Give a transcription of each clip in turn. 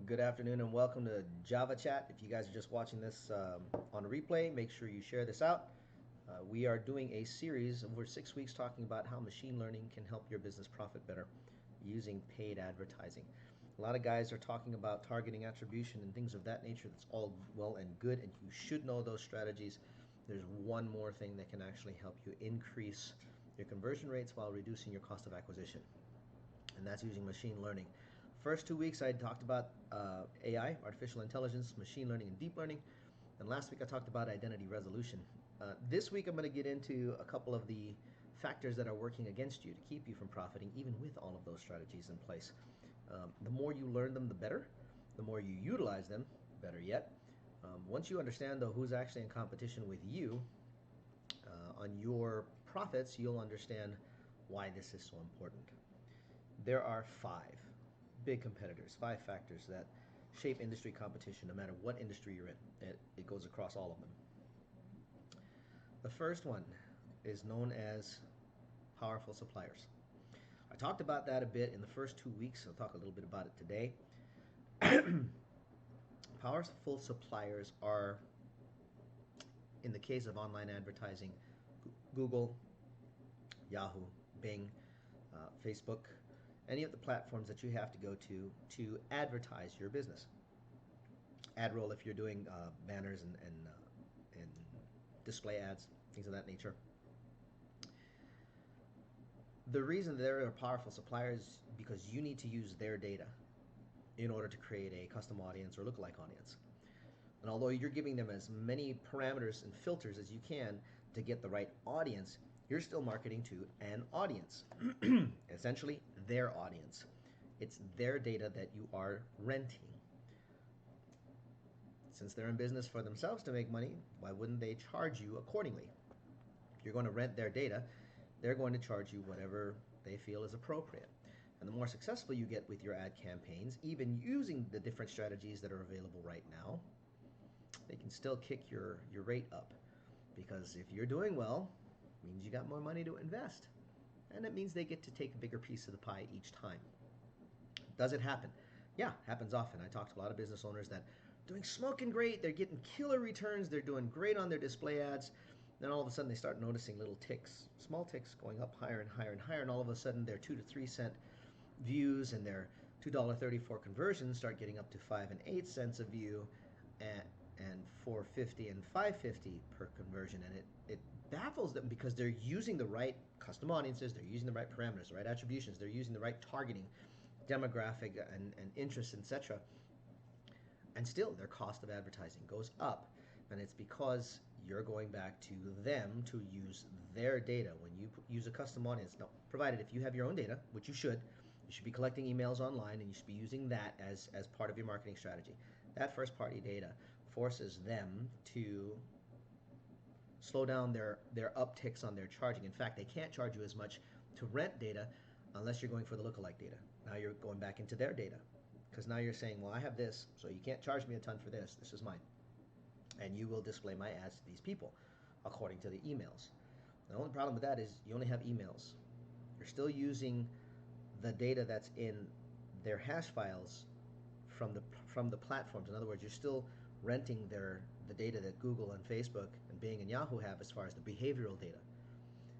Good afternoon and welcome to Java Chat. If you guys are just watching this on a replay, make sure you share this out. We are doing a series over 6 weeks talking about how machine learning can help your business profit better using paid advertising. A lot of guys are talking about targeting attribution and things of that nature. That's all well and good, and you should know those strategies. There's one more thing that can actually help you increase your conversion rates while reducing your cost of acquisition, and that's using machine learning. First 2 weeks I talked about AI, artificial intelligence, machine learning, and deep learning. And last week I talked about identity resolution. This week I'm going to get into a couple of the factors that are working against you to keep you from profiting, even with all of those strategies in place. The more you learn them, the better. The more you utilize them, better yet. Once you understand, though, who's actually in competition with you on your profits, you'll understand why this is so important. There are 5 big competitors, 5 factors that shape industry competition no matter what industry you're in. It goes across all of them. The first one is known as powerful suppliers. I talked about that a bit in the first 2 weeks. I'll talk a little bit about it today. Powerful suppliers are, in the case of online advertising, Google, Yahoo, Bing, Facebook, any of the platforms that you have to go to advertise your business. AdRoll if you're doing banners and display ads, things of that nature. The reason there are powerful suppliers because you need to use their data in order to create a custom audience or lookalike audience. And although you're giving them as many parameters and filters as you can to get the right audience, you're still marketing to an audience, essentially their audience. It's their data that you are renting. Since they're in business for themselves to make money, why wouldn't they charge you accordingly? If you're going to rent their data, they're going to charge you whatever they feel is appropriate. And the more successful you get with your ad campaigns, even using the different strategies that are available right now, they can still kick your rate up. Because if you're doing well, it means you got more money to invest. And it means they get to take a bigger piece of the pie each time. Does it happen? Yeah, happens often. I talk to a lot of business owners that are doing smoking great, they're getting killer returns, they're doing great on their display ads. Then all of a sudden they start noticing little ticks, small ticks going up higher and higher and higher, and all of a sudden their 2 to 3 cent views and their $2.34 conversions start getting up to 5 and 8 cents a view, and $4.50 and $5.50 per conversion, and it baffles them because they're using the right custom audiences, they're using the right parameters, the right attributions, they're using the right targeting, demographic and interests, etc. And still their cost of advertising goes up, and it's because you're going back to them to use their data. When you use a custom audience, now provided if you have your own data, which you should be collecting emails online, and you should be using that as part of your marketing strategy. That first party data forces them to slow down their upticks on their charging. In fact, they can't charge you as much to rent data unless you're going for the lookalike data. Now you're going back into their data because now you're saying, well, I have this, so you can't charge me a ton for this. This is mine. And you will display my ads to these people according to the emails. The only problem with that is you only have emails. You're still using the data that's in their hash files from the platforms. In other words, you're still renting the data that Google and Facebook and Bing and Yahoo have as far as the behavioral data.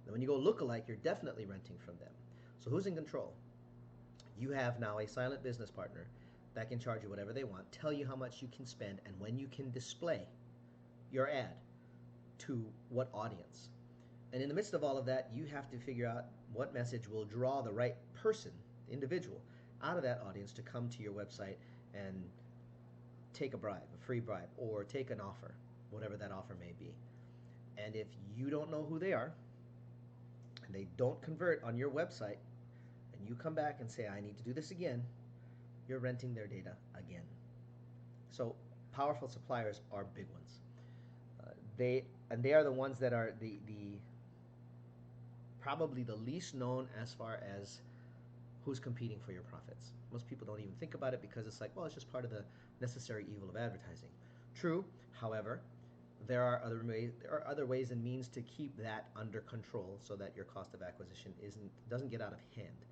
Now, when you go lookalike, you're definitely renting from them. So who's in control? You have now a silent business partner that can charge you whatever they want, tell you how much you can spend, and when you can display your ad to what audience. And in the midst of all of that, you have to figure out what message will draw the right person, the individual, out of that audience to come to your website and take a bribe, a free bribe, or take an offer, whatever that offer may be. And if you don't know who they are, and they don't convert on your website, and you come back and say, I need to do this again, you're renting their data again. So powerful suppliers are big ones. They are the ones that are the probably the least known as far as who's competing for your profits. Most people don't even think about it because it's like, well, it's just part of the necessary evil of advertising. True, however, there are other ways and means to keep that under control so that your cost of acquisition doesn't get out of hand,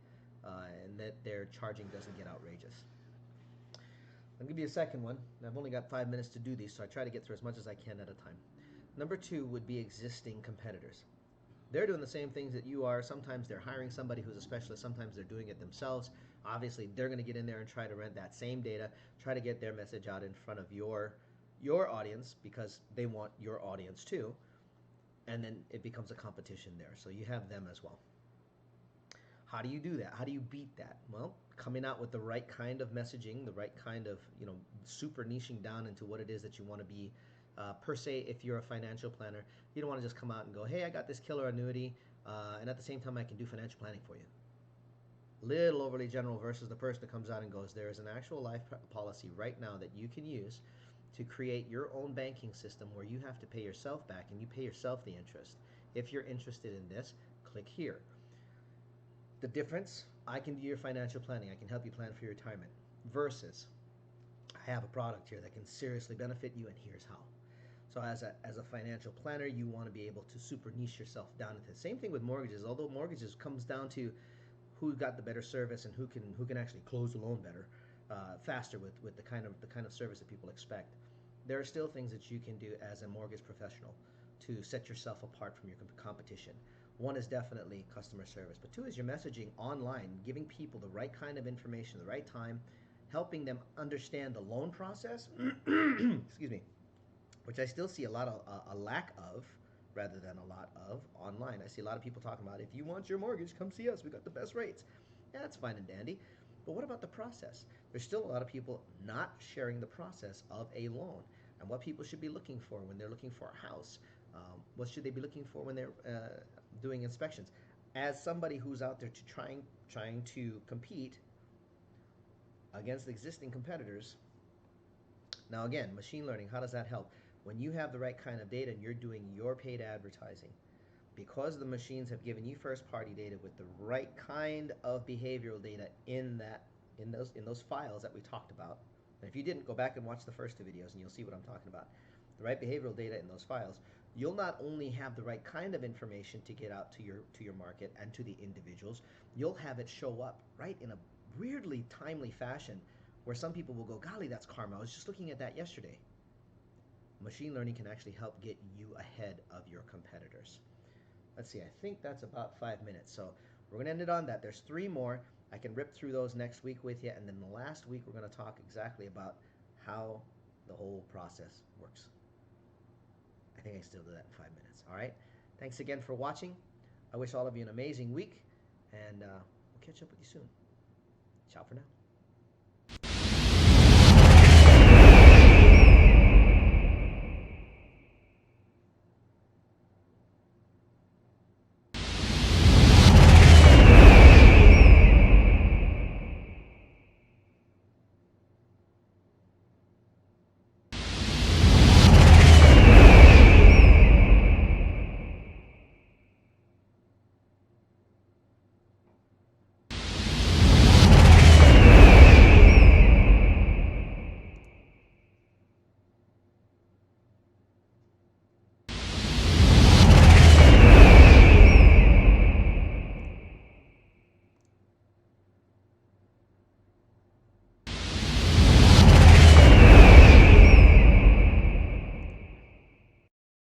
and that their charging doesn't get outrageous. I'll give you a second one. I've only got 5 minutes to do these, so I try to get through as much as I can at a time. Number two would be existing competitors. They're doing the same things that you are. Sometimes they're hiring somebody who's a specialist. Sometimes they're doing it themselves. Obviously, they're going to get in there and try to rent that same data, try to get their message out in front of your audience because they want your audience too. And then it becomes a competition there. So you have them as well. How do you do that? How do you beat that? Well, coming out with the right kind of messaging, the right kind of, super niching down into what it is that you want to be. Per se, if you're a financial planner, you don't want to just come out and go, hey, I got this killer annuity, and at the same time, I can do financial planning for you. Little overly general versus the person that comes out and goes, there is an actual life policy right now that you can use to create your own banking system where you have to pay yourself back and you pay yourself the interest. If you're interested in this, click here. The difference, I can do your financial planning. I can help you plan for your retirement. Versus, I have a product here that can seriously benefit you, and here's how. So as a financial planner, you want to be able to super niche yourself down into the same thing with mortgages. Although mortgages comes down to who got the better service and who can actually close the loan better, faster with the kind of service that people expect. There are still things that you can do as a mortgage professional to set yourself apart from your competition. One is definitely customer service, but two is your messaging online, giving people the right kind of information, the right time, helping them understand the loan process. Excuse me, which I still see a lack of, rather than a lot of, online. I see a lot of people talking about, if you want your mortgage, come see us. We got the best rates. Yeah, that's fine and dandy. But what about the process? There's still a lot of people not sharing the process of a loan and what people should be looking for when they're looking for a house. What should they be looking for when they're doing inspections? As somebody who's out there trying to compete against existing competitors. Now again, machine learning, how does that help? When you have the right kind of data and you're doing your paid advertising, because the machines have given you first party data with the right kind of behavioral data in those files that we talked about. And if you didn't, go back and watch the first two videos and you'll see what I'm talking about. The right behavioral data in those files, you'll not only have the right kind of information to get out to your market and to the individuals, you'll have it show up right in a weirdly timely fashion where some people will go, golly, that's karma. I was just looking at that yesterday. Machine learning can actually help get you ahead of your competitors. Let's see, I think that's about 5 minutes. So we're going to end it on that. There's 3 more. I can rip through those next week with you. And then the last week, we're going to talk exactly about how the whole process works. I think I can still do that in 5 minutes. All right. Thanks again for watching. I wish all of you an amazing week. And we'll catch up with you soon. Ciao for now.